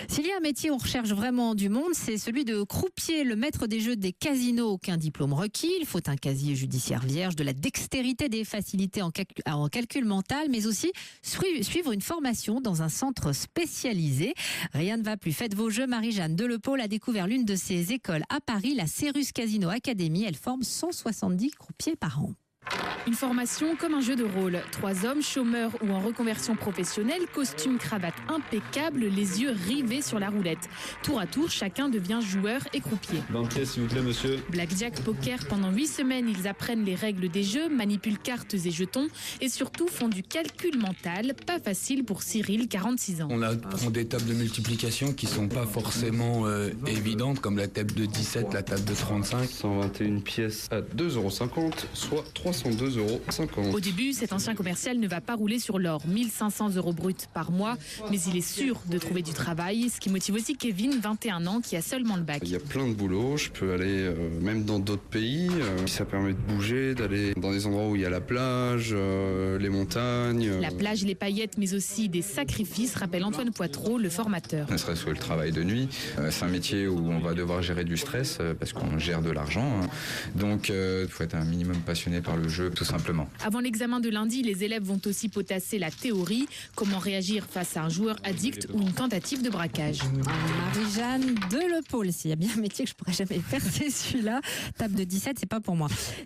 S'il y a un métier où on recherche vraiment du monde, c'est celui de croupier, le maître des jeux des casinos. Aucun diplôme requis, il faut un casier judiciaire vierge, de la dextérité, des facilités en calcul mental, mais aussi suivre une formation dans un centre spécialisé. Rien ne va plus. Faites vos jeux. Marie-Jeanne Delepaule a découvert l'une de ses écoles à Paris, la Cérus Casino Academy. Elle forme 170 croupiers par an. Une formation comme un jeu de rôle. 3 hommes, chômeurs ou en reconversion professionnelle, costume, cravate impeccable, les yeux rivés sur la roulette. Tour à tour, chacun devient joueur et croupier. 20 pièces s'il vous plaît monsieur. Blackjack, poker, pendant 8 semaines, ils apprennent les règles des jeux, manipulent cartes et jetons et surtout font du calcul mental. Pas facile pour Cyril, 46 ans. On apprend des tables de multiplication qui sont pas forcément évidentes, comme la table de 17, la table de 35. 121 pièces à 2,50 €, soit 302,50 €. Au début, cet ancien commercial ne va pas rouler sur l'or, 1500 € bruts par mois, mais il est sûr de trouver du travail, ce qui motive aussi Kevin, 21 ans, qui a seulement le bac. Il y a plein de boulot, je peux aller même dans d'autres pays, ça permet de bouger, d'aller dans des endroits où il y a la plage, les montagnes. La plage, les paillettes, mais aussi des sacrifices, rappelle Antoine Poitreau, le formateur. Ne serait-ce que le travail de nuit, c'est un métier où on va devoir gérer du stress parce qu'on gère de l'argent, donc il faut être un minimum passionné par le jeu, tout simplement. Avant l'examen de lundi, les élèves vont aussi potasser la théorie, comment réagir face à un joueur addict ou une tentative de braquage. Marie-Jeanne Delepaule, s'il y a bien un métier que je pourrais jamais faire, c'est celui-là. Table de 17, c'est pas pour moi.